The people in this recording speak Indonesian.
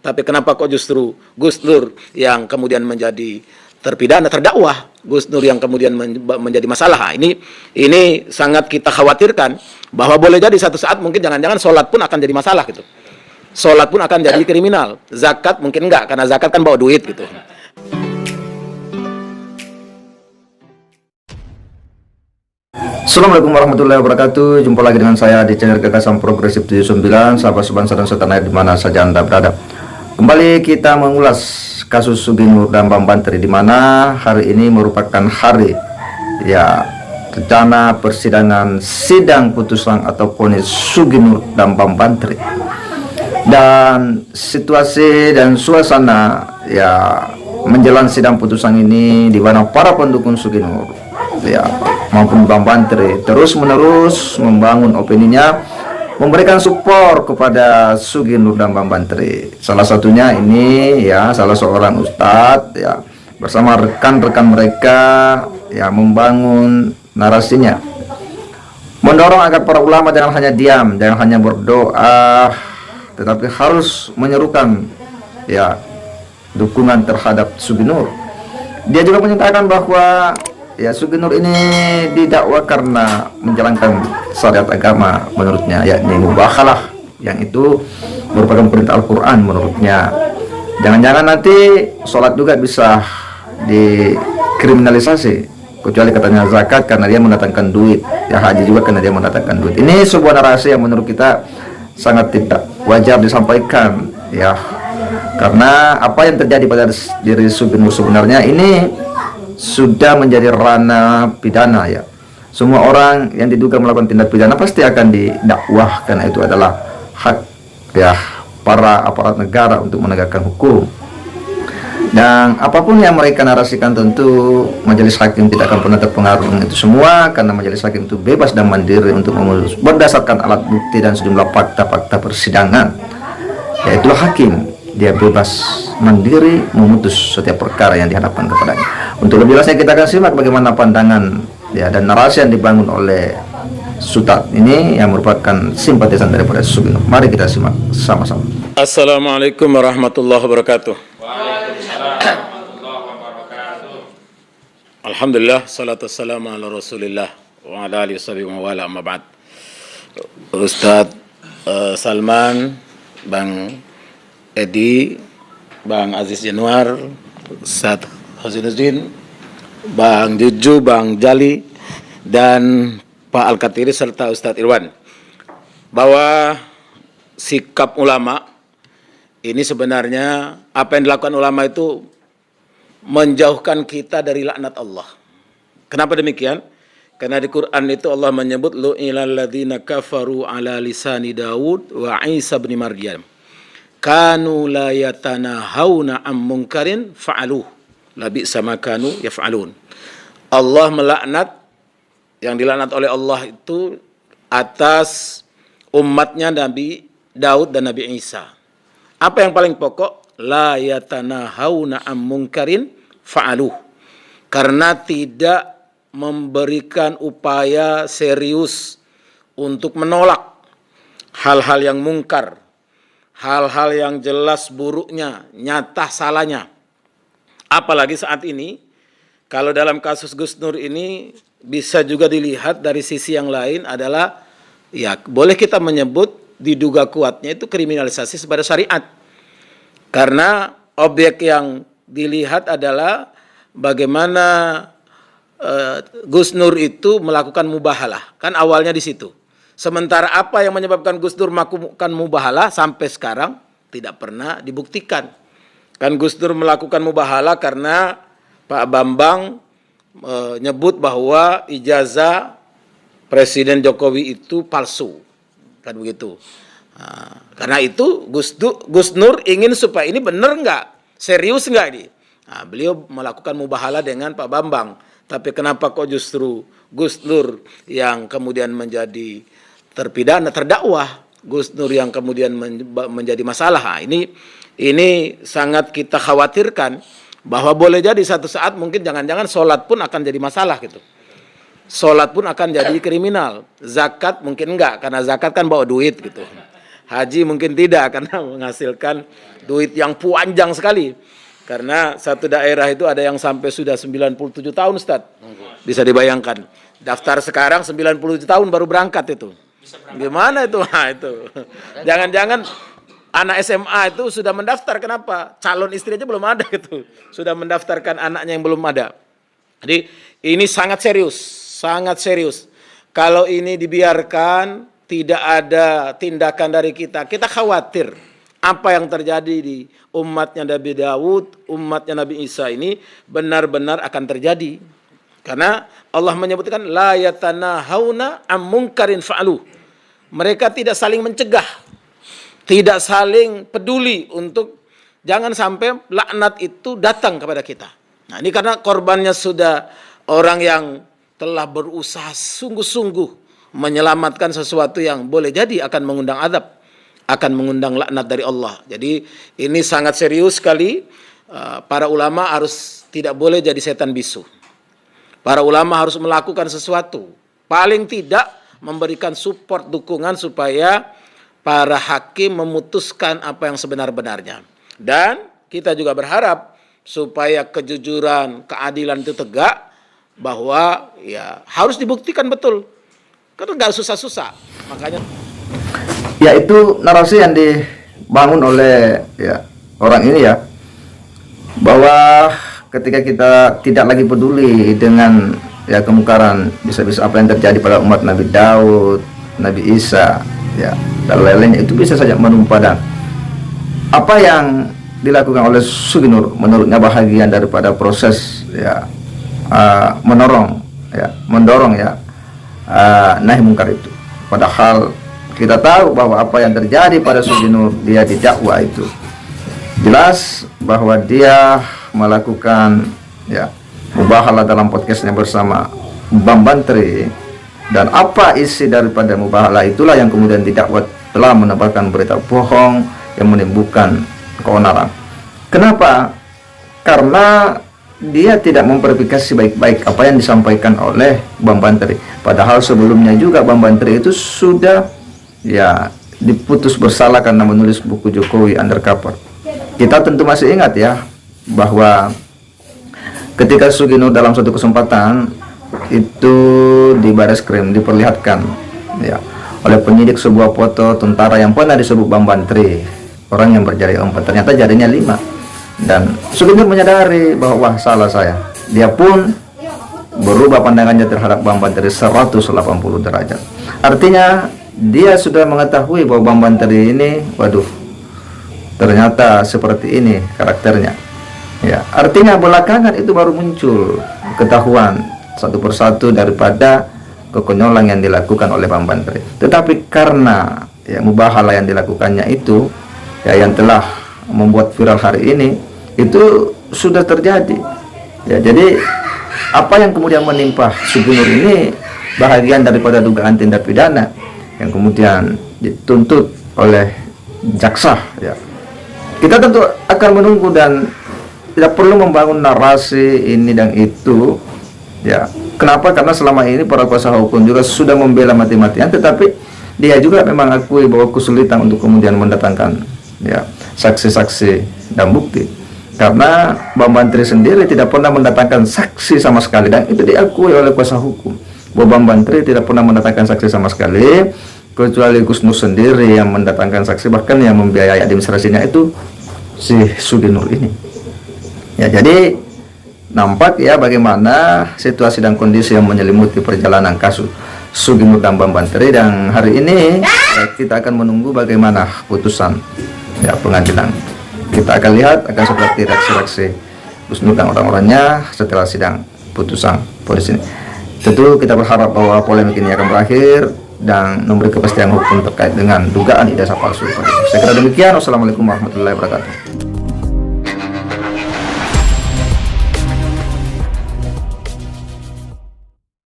Tapi kenapa kok justru Gus Nur yang kemudian menjadi terpidana, terdakwah, Gus Nur yang kemudian menjadi masalah? Ini sangat kita khawatirkan bahwa boleh jadi satu saat mungkin jangan-jangan sholat pun akan jadi masalah gitu. Sholat pun akan jadi kriminal. Zakat mungkin enggak, karena zakat kan bawa duit gitu. Assalamualaikum warahmatullahi wabarakatuh. Jumpa lagi dengan saya di channel Gagasan Progresif 79. Sahabat sebangsa dan setanah di mana saja Anda berada. Kembali kita mengulas kasus Sugi Nur dan Bang Bantri, di mana hari ini merupakan hari rencana persidangan sidang putusan atau vonis Sugi Nur dan Bang Bantri. Dan situasi dan suasana menjelang sidang putusan ini, di mana para pendukung Sugi Nur maupun Bang Bantri terus menerus membangun opininya, memberikan support kepada Sugi Nur dan Bang Bantri. Salah satunya ini salah seorang ustadz bersama rekan-rekan mereka membangun narasinya, mendorong agar para ulama jangan hanya diam, jangan hanya berdoa, tetapi harus menyerukan dukungan terhadap Sugi Nur. Dia juga menyatakan bahwa Sugi Nur ini didakwa karena menjalankan syariat agama menurutnya, yakni mubakhalah, yang itu merupakan perintah Al-Quran menurutnya. Jangan-jangan nanti sholat juga bisa dikriminalisasi, kecuali katanya zakat karena dia mendatangkan duit, haji juga karena dia mendatangkan duit. Ini sebuah narasi yang menurut kita sangat tidak wajar disampaikan, karena apa yang terjadi pada diri Sugi Nur sebenarnya ini sudah menjadi ranah pidana. Semua orang yang diduga melakukan tindak pidana pasti akan didakwah, karena itu adalah hak para aparat negara untuk menegakkan hukum. Dan apapun yang mereka narasikan, tentu majelis hakim tidak akan pernah terpengaruh dengan itu semua, karena majelis hakim itu bebas dan mandiri untuk memutus berdasarkan alat bukti dan sejumlah fakta-fakta persidangan. Yaitu hakim, dia bebas mandiri memutus setiap perkara yang dihadapkan kepadanya. Untuk lebih jelasnya kita akan simak bagaimana pandangan dan narasi yang dibangun oleh Sutat ini yang merupakan simpatisan daripada Sugi Nur. Mari kita simak sama-sama. Assalamualaikum warahmatullahi wabarakatuh. Alhamdulillah, salatu wassalamu ala rasulillah wa ala alihi wa wala amma ba'd. Ustadz Salman, Bang Edi, Bang Aziz Januar, Ustadz Hazinuddin, Bang Juju, Bang Jali, dan Pak Al-Katiri serta Ustadz Irwan, bahwa sikap ulama ini sebenarnya apa yang dilakukan ulama itu menjauhkan kita dari laknat Allah. Kenapa demikian? Karena di Quran itu Allah menyebut lu'ilal ladzina kafaru ala lisani Daud wa Isa bin Maryam kanu la yatanahawna am munkarin fa'aluh labi sama kanu yaf'alun. Allah melaknat, yang dilaknat oleh Allah itu atas umatnya Nabi Daud dan Nabi Isa. Apa yang paling pokok? La yatanahawna am munkarin fa'aluh. Karena tidak memberikan upaya serius untuk menolak hal-hal yang mungkar, hal-hal yang jelas buruknya, nyata salahnya. Apalagi saat ini, kalau dalam kasus Gus Nur ini bisa juga dilihat dari sisi yang lain adalah, boleh kita menyebut diduga kuatnya itu kriminalisasi kepada syariat. Karena objek yang dilihat adalah bagaimana Gus Nur itu melakukan mubahalah. Kan awalnya di situ. Sementara apa yang menyebabkan Gus Nur melakukan mubahalah sampai sekarang tidak pernah dibuktikan. Kan Gus Nur melakukan mubahalah karena Pak Bambang menyebut bahwa ijazah Presiden Jokowi itu palsu. Kan begitu. Nah, karena itu Gus Nur ingin supaya ini benar nggak? Serius nggak ini? Nah, beliau melakukan mubahalah dengan Pak Bambang. Tapi kenapa kok justru Gus Nur yang kemudian menjadi terpidana, terdakwah, Gus Nur yang kemudian menjadi masalah? Nah, ini sangat kita khawatirkan bahwa boleh jadi satu saat mungkin jangan-jangan sholat pun akan jadi masalah gitu. Sholat pun akan jadi kriminal. Zakat mungkin enggak, karena zakat kan bawa duit gitu. Haji mungkin tidak karena menghasilkan duit yang panjang sekali. Karena satu daerah itu ada yang sampai sudah 97 tahun, Ustaz. Bisa dibayangkan. Daftar sekarang 97 tahun baru berangkat itu. Gimana itu? Nah, itu. Jangan-jangan anak SMA itu sudah mendaftar, kenapa? Calon istri aja belum ada gitu. Sudah mendaftarkan anaknya yang belum ada. Jadi ini sangat serius, sangat serius. Kalau ini dibiarkan, tidak ada tindakan dari kita, kita khawatir apa yang terjadi di umatnya Nabi Daud, umatnya Nabi Isa ini benar-benar akan terjadi. Karena Allah menyebutkan la yatanahawna am munkarin fa'alu. Mereka tidak saling mencegah, tidak saling peduli untuk jangan sampai laknat itu datang kepada kita. Nah, ini karena korbannya sudah orang yang telah berusaha sungguh-sungguh menyelamatkan sesuatu yang boleh jadi akan mengundang azab, akan mengundang laknat dari Allah. Jadi ini sangat serius sekali. Para ulama harus tidak boleh jadi setan bisu. Para ulama harus melakukan sesuatu. Paling tidak memberikan support, dukungan supaya para hakim memutuskan apa yang sebenar-benarnya. Dan kita juga berharap supaya kejujuran, keadilan itu tegak, bahwa ya harus dibuktikan betul. Karena nggak susah-susah. Makanya ya itu narasi yang dibangun oleh ya orang ini ya, bahwa ketika kita tidak lagi peduli dengan ya kemungkaran bisa-bisa apa yang terjadi pada umat Nabi Daud, Nabi Isa ya dan lain-lainnya, itu bisa saja menumpah. Dan apa yang dilakukan oleh Suginur menurutnya bahagian daripada proses ya mendorong nahi mungkar itu. Padahal kita tahu bahwa apa yang terjadi pada Suginur, dia didakwa itu jelas bahwa dia melakukan ya mubahalah dalam podcastnya bersama Bang Bantri, dan apa isi daripada mubahalah itulah yang kemudian didakwa telah menebarkan berita bohong yang menimbulkan keonaran. Kenapa? Karena dia tidak memverifikasi baik-baik apa yang disampaikan oleh Bang Bantri. Padahal sebelumnya juga Bang Bantri itu sudah ya diputus bersalah karena menulis buku Jokowi Undercover. Kita tentu masih ingat ya bahwa ketika Suginur dalam suatu kesempatan itu di Bareskrim diperlihatkan ya oleh penyidik sebuah foto tentara yang pernah disebut Bang Bantri, orang yang berjari 4, ternyata jarinya 5. Dan Suginur menyadari bahwa wah, salah saya. Dia pun berubah pandangannya terhadap Bang Bantri 180 derajat. Artinya dia sudah mengetahui bahwa Bang Bantri ini, waduh, ternyata seperti ini karakternya. Ya, artinya belakangan itu baru muncul ketahuan satu persatu daripada kekonyolan yang dilakukan oleh Bang Bantri. Tetapi karena ya mubahalah yang dilakukannya itu ya yang telah membuat viral hari ini itu sudah terjadi. Ya, jadi apa yang kemudian menimpa Suginur ini bahagian daripada dugaan tindak pidana yang kemudian dituntut oleh jaksa. Ya, kita tentu akan menunggu dan tidak perlu membangun narasi ini dan itu. Ya, kenapa? Karena selama ini para kuasa hukum juga sudah membela mati-matian, tetapi dia juga memang akui bahwa kesulitan untuk kemudian mendatangkan ya saksi-saksi dan bukti. Karena Bang Bantri sendiri tidak pernah mendatangkan saksi sama sekali, dan itu diakui oleh kuasa hukum bahwa Bang Bantri tidak pernah mendatangkan saksi sama sekali, kecuali Gus Nur sendiri yang mendatangkan saksi, bahkan yang membiayai administrasinya itu si Suginur ini. Ya, jadi nampak ya bagaimana situasi dan kondisi yang menyelimuti perjalanan kasus Suginur dan Bang Bantri, dan hari ini ya, kita akan menunggu bagaimana putusan ya pengadilan. Kita akan lihat akan seperti reaksi-reaksi Gus Nur dan orang-orangnya setelah sidang putusan ponis ini. Tentu kita berharap bahwa polemik ini akan berakhir dan memberi kepastian hukum terkait dengan dugaan ijazah palsu. Saya kira demikian. Wassalamualaikum warahmatullahi wabarakatuh.